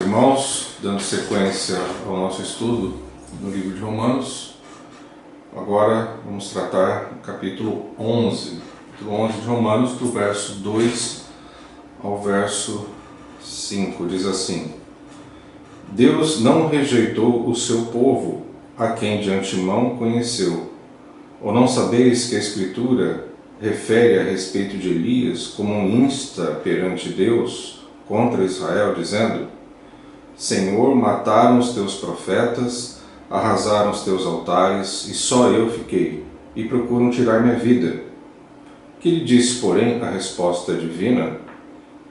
Irmãos, dando sequência ao nosso estudo no livro de Romanos, agora vamos tratar do capítulo 11 de Romanos, do verso 2 ao verso 5. Diz assim: Deus não rejeitou o seu povo, a quem de antemão conheceu. Ou não sabeis que a Escritura refere a respeito de Elias como um insta perante Deus contra Israel, dizendo: Senhor, mataram os teus profetas, arrasaram os teus altares, e só eu fiquei, e procuram tirar minha vida. Que lhe disse, porém, a resposta divina?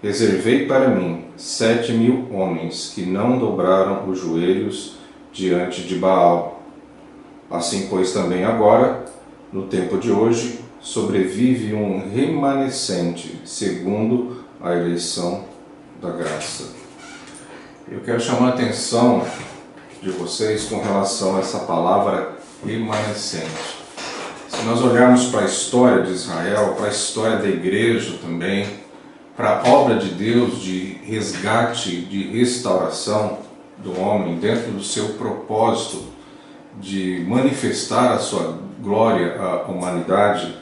Reservei para mim 7.000 homens que não dobraram os joelhos diante de Baal. Assim, pois, também agora, no tempo de hoje, sobrevive um remanescente segundo a eleição da graça. Eu quero chamar a atenção de vocês com relação a essa palavra remanescente. Se nós olharmos para a história de Israel, para a história da igreja também, para a obra de Deus de resgate, de restauração do homem dentro do seu propósito de manifestar a sua glória à humanidade,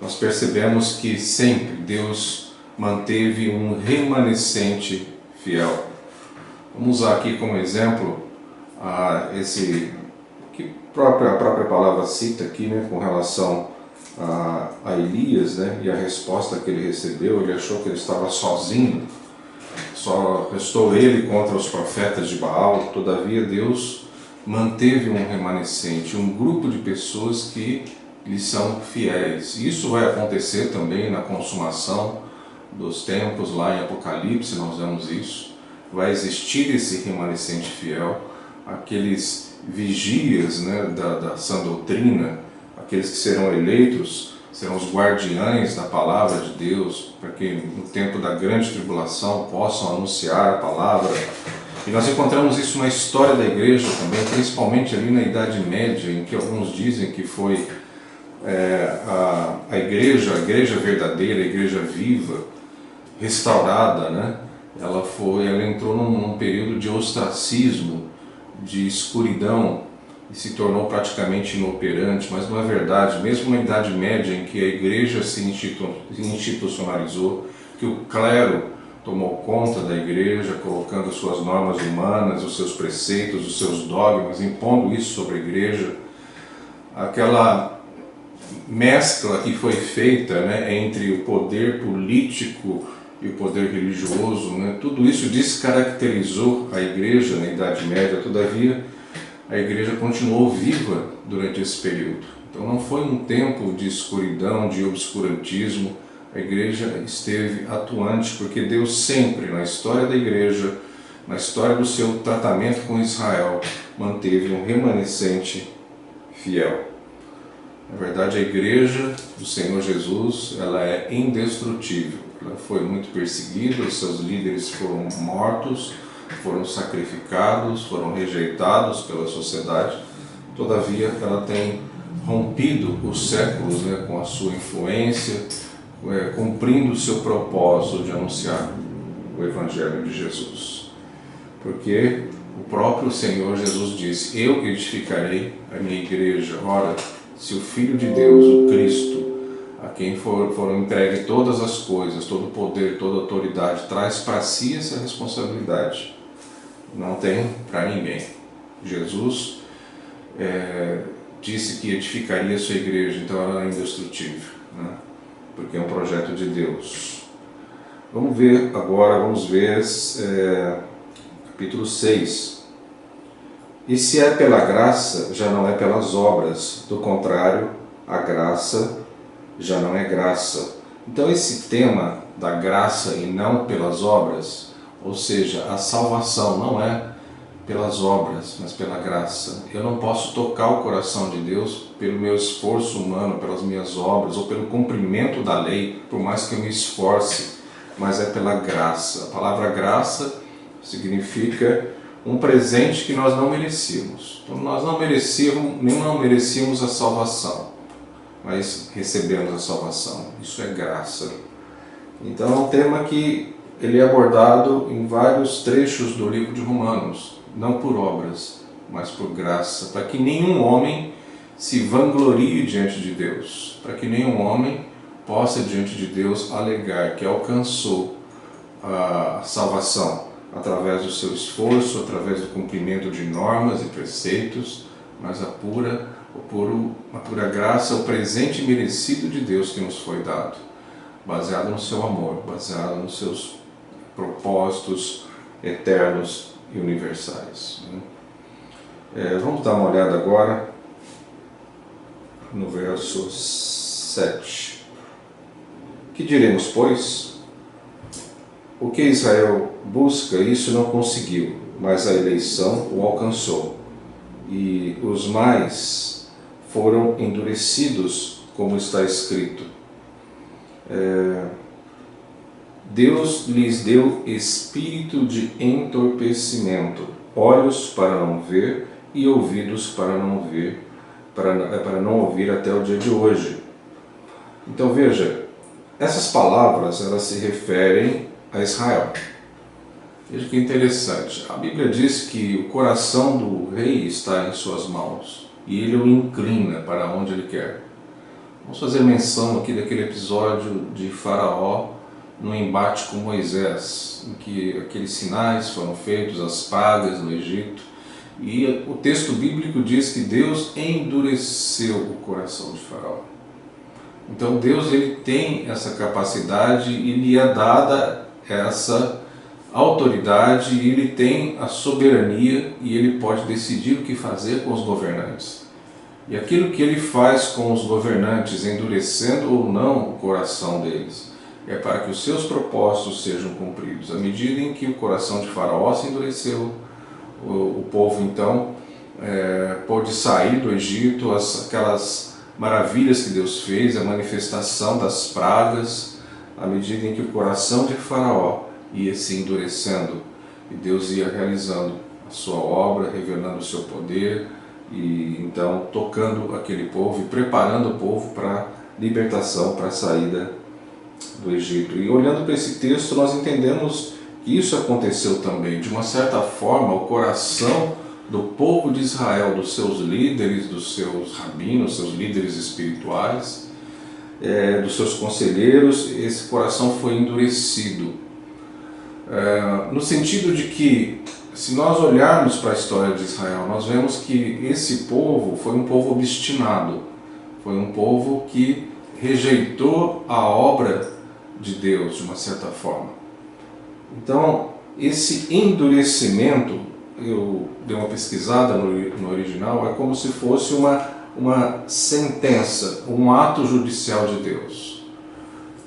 nós percebemos que sempre Deus manteve um remanescente fiel. Vamos usar aqui como exemplo esse que a própria palavra cita aqui, né, com relação a Elias, né, e a resposta que ele recebeu. Ele achou que ele estava sozinho, só restou ele contra os profetas de Baal. Todavia Deus manteve um remanescente, um grupo de pessoas que lhe são fiéis. Isso vai acontecer também na consumação dos tempos, lá em Apocalipse nós vemos isso. Vai existir esse remanescente fiel, aqueles vigias, né, da sã doutrina, aqueles que serão eleitos, serão os guardiães da palavra de Deus, para que no tempo da grande tribulação possam anunciar a palavra. E nós encontramos isso na história da igreja também, principalmente ali na Idade Média, em que alguns dizem que foi a igreja verdadeira, a igreja viva, restaurada, né? Ela entrou num período de ostracismo, de escuridão, e se tornou praticamente inoperante. Mas não é verdade. Mesmo na Idade Média, em que a igreja se institucionalizou, que o clero tomou conta da igreja, colocando as suas normas humanas, os seus preceitos, os seus dogmas, impondo isso sobre a igreja, aquela mescla que foi feita, né, entre o poder político e o poder religioso, né, tudo isso descaracterizou a igreja na Idade Média. Todavia, a igreja continuou viva durante esse período. Então não foi um tempo de escuridão, de obscurantismo. A igreja esteve atuante, porque Deus sempre, na história da igreja, na história do seu tratamento com Israel, manteve um remanescente fiel. Na verdade, a igreja do Senhor Jesus, ela é indestrutível. Ela foi muito perseguida, os seus líderes foram mortos, foram sacrificados, foram rejeitados pela sociedade. Todavia, ela tem rompido os séculos, né, com a sua influência, cumprindo o seu propósito de anunciar o Evangelho de Jesus. Porque o próprio Senhor Jesus disse: eu edificarei a minha igreja. Ora, se o Filho de Deus, o Cristo, a quem foram entregues todas as coisas, todo o poder, toda a autoridade, traz para si essa responsabilidade, não tem para ninguém. Jesus disse que edificaria a sua igreja, então ela é indestrutível, né? Porque é um projeto de Deus. Vamos ver agora, capítulo 6. E se é pela graça, já não é pelas obras, do contrário, a graça já não é graça. Então esse tema da graça e não pelas obras, ou seja, a salvação não é pelas obras, mas pela graça. Eu não posso tocar o coração de Deus pelo meu esforço humano, pelas minhas obras, ou pelo cumprimento da lei, por mais que eu me esforce, mas é pela graça. A palavra graça significa um presente que nós não merecíamos. Então nós não merecíamos a salvação, mas recebemos a salvação. Isso é graça. Então é um tema que ele é abordado em vários trechos do livro de Romanos, não por obras, mas por graça, para que nenhum homem se vanglorie diante de Deus, para que nenhum homem possa diante de Deus alegar que alcançou a salvação através do seu esforço, através do cumprimento de normas e preceitos, mas a pura graça, o presente merecido de Deus que nos foi dado, baseado no seu amor, baseado nos seus propósitos eternos e universais. Vamos dar uma olhada agora no verso 7. Que diremos, pois? O que Israel busca, isso não conseguiu, mas a eleição o alcançou. E os mais foram endurecidos, como está escrito. Deus lhes deu espírito de entorpecimento, olhos para não ver e ouvidos para não ver, para não ouvir até o dia de hoje. Então veja, essas palavras elas se referem a Israel. Veja que interessante, a Bíblia diz que o coração do rei está em suas mãos e ele o inclina para onde ele quer. Vamos fazer menção aqui daquele episódio de Faraó no embate com Moisés, em que aqueles sinais foram feitos, as pragas no Egito, e o texto bíblico diz que Deus endureceu o coração de Faraó. Então Deus ele tem essa capacidade e lhe é dada essa autoridade, e ele tem a soberania e ele pode decidir o que fazer com os governantes. E aquilo que ele faz com os governantes, endurecendo ou não o coração deles, é para que os seus propósitos sejam cumpridos. À medida em que o coração de Faraó se endureceu, o povo então pôde sair do Egito, aquelas maravilhas que Deus fez, a manifestação das pragas, à medida em que o coração de Faraó ia se endurecendo e Deus ia realizando a sua obra, revelando o seu poder e então tocando aquele povo e preparando o povo para a libertação, para a saída do Egito. E olhando para esse texto, nós entendemos que isso aconteceu também. De uma certa forma, o coração do povo de Israel, dos seus líderes, dos seus rabinos, seus líderes espirituais, dos seus conselheiros, esse coração foi endurecido. No sentido de que, se nós olharmos para a história de Israel, nós vemos que esse povo foi um povo obstinado, foi um povo que rejeitou a obra de Deus de uma certa forma. Então, esse endurecimento, eu dei uma pesquisada no original, é como se fosse uma sentença, um ato judicial de Deus.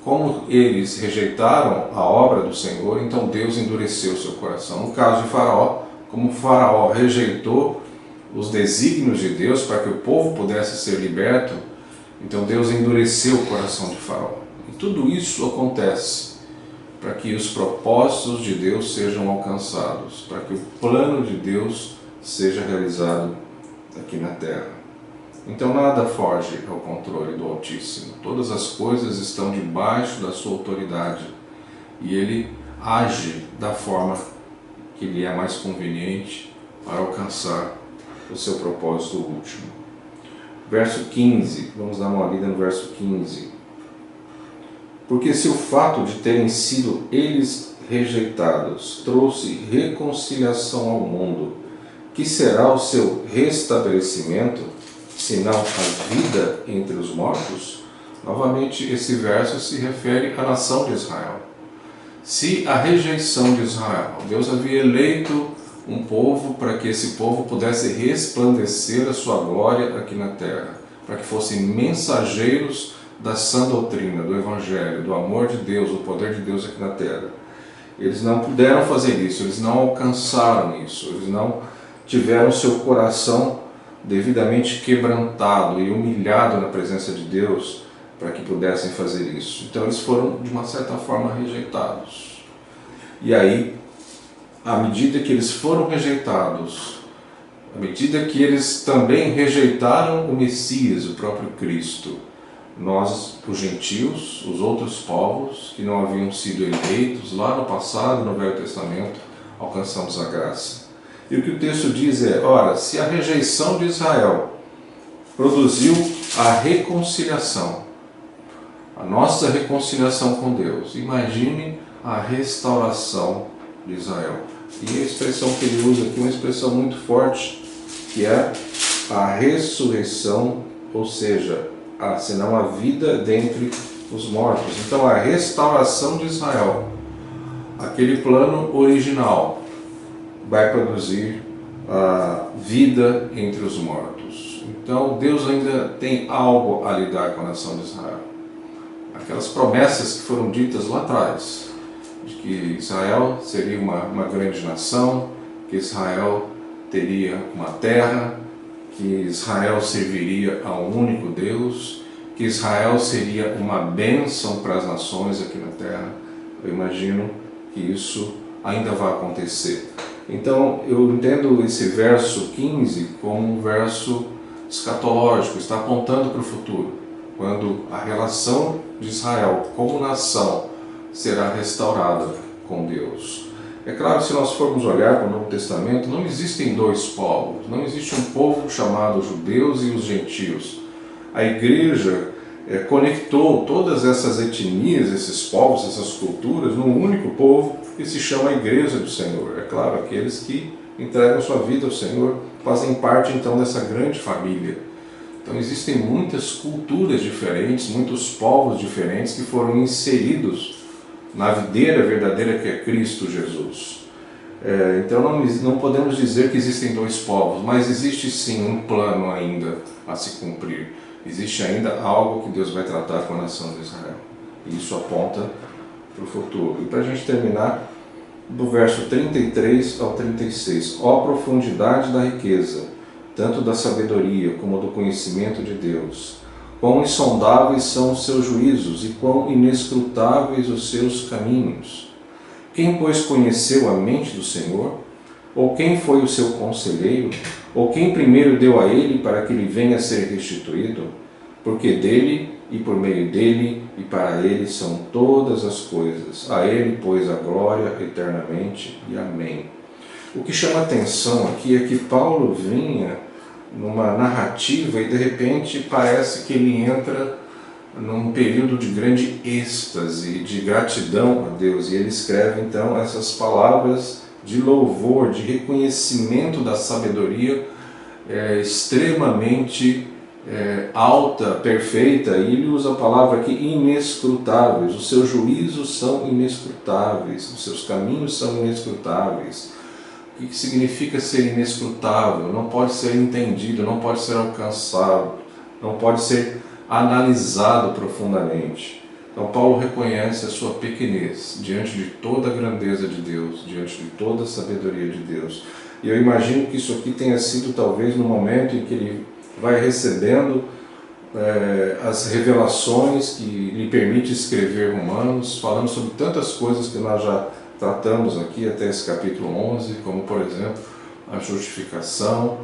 Como eles rejeitaram a obra do Senhor, então Deus endureceu seu coração. No caso de Faraó, como Faraó rejeitou os desígnios de Deus para que o povo pudesse ser liberto, então Deus endureceu o coração de Faraó. E tudo isso acontece para que os propósitos de Deus sejam alcançados, para que o plano de Deus seja realizado aqui na terra. Então nada foge ao controle do Altíssimo. Todas as coisas estão debaixo da sua autoridade e ele age da forma que lhe é mais conveniente para alcançar o seu propósito último. Verso 15, vamos dar uma lida no verso 15. Porque se o fato de terem sido eles rejeitados trouxe reconciliação ao mundo, que será o seu restabelecimento, senão a vida entre os mortos? Novamente, esse verso se refere à nação de Israel. Se a rejeição de Israel, Deus havia eleito um povo para que esse povo pudesse resplandecer a sua glória aqui na terra, para que fossem mensageiros da sã doutrina, do Evangelho, do amor de Deus, do poder de Deus aqui na terra. Eles não puderam fazer isso, eles não alcançaram isso, eles não tiveram seu coração devidamente quebrantado e humilhado na presença de Deus para que pudessem fazer isso. Então eles foram, de uma certa forma, rejeitados. E aí, à medida que eles foram rejeitados, à medida que eles também rejeitaram o Messias, o próprio Cristo, Nós, os gentios, os outros povos que não haviam sido eleitos lá no passado, no Velho Testamento, alcançamos a graça. E o que o texto diz é, ora, se a rejeição de Israel produziu a reconciliação, a nossa reconciliação com Deus, imagine a restauração de Israel. E a expressão que ele usa aqui é uma expressão muito forte, que é a ressurreição, ou seja, senão a vida dentre os mortos. Então a restauração de Israel, aquele plano original, vai produzir a vida entre os mortos. Então Deus ainda tem algo a lidar com a nação de Israel. Aquelas promessas que foram ditas lá atrás, de que Israel seria uma grande nação, que Israel teria uma terra, que Israel serviria ao único Deus, que Israel seria uma bênção para as nações aqui na terra. Eu imagino que isso ainda vai acontecer. Então eu entendo esse verso 15 como um verso escatológico, está apontando para o futuro, quando a relação de Israel como nação será restaurada com Deus. É claro, se nós formos olhar para o Novo Testamento, não existem dois povos, não existe um povo chamado judeus e os gentios. A igreja conectou todas essas etnias, esses povos, essas culturas, num único povo que se chama a Igreja do Senhor. É claro, aqueles que entregam sua vida ao Senhor fazem parte então dessa grande família. Então existem muitas culturas diferentes, muitos povos diferentes que foram inseridos na videira verdadeira que é Cristo Jesus. Então não podemos dizer que existem dois povos, mas existe sim um plano ainda a se cumprir. Existe ainda algo que Deus vai tratar com a nação de Israel. E isso aponta para o futuro. E para a gente terminar, do verso 33 ao 36. Ó profundidade da riqueza, tanto da sabedoria como do conhecimento de Deus! Quão insondáveis são os seus juízos e quão inescrutáveis os seus caminhos! Quem, pois, conheceu a mente do Senhor? Ou quem foi o seu conselheiro? Ou quem primeiro deu a ele para que lhe venha a ser restituído? Porque dele, e por meio dele, e para ele são todas as coisas. A ele, pois, a glória eternamente. E amém. O que chama atenção aqui é que Paulo vinha numa narrativa e de repente parece que ele entra num período de grande êxtase, de gratidão a Deus, e ele escreve então essas palavras de louvor, de reconhecimento da sabedoria extremamente alta, perfeita, e ele usa a palavra aqui inescrutáveis. Os seus juízos são inescrutáveis, os seus caminhos são inescrutáveis. O que significa ser inescrutável? Não pode ser entendido, não pode ser alcançado, não pode ser analisado profundamente. Então Paulo reconhece a sua pequenez diante de toda a grandeza de Deus, diante de toda a sabedoria de Deus. E eu imagino que isso aqui tenha sido talvez no momento em que ele vai recebendo as revelações que lhe permite escrever Romanos, falando sobre tantas coisas que nós já tratamos aqui até esse capítulo 11, como por exemplo a justificação,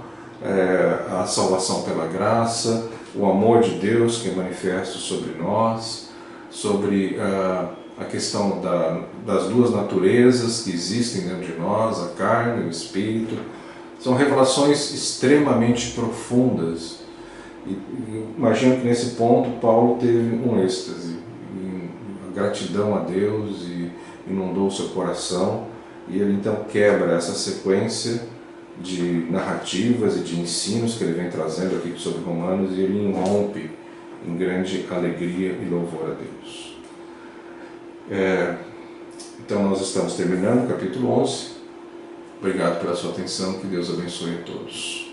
a salvação pela graça, o amor de Deus que é manifesto sobre nós, sobre a questão das duas naturezas que existem dentro de nós, a carne e o espírito. São revelações extremamente profundas. E imagino que nesse ponto Paulo teve um êxtase, gratidão a Deus, e inundou o seu coração, e ele então quebra essa sequência de narrativas e de ensinos que ele vem trazendo aqui sobre Romanos, e ele irrompe em grande alegria e louvor a Deus. Então nós estamos terminando o capítulo 11. Obrigado pela sua atenção, que Deus abençoe a todos.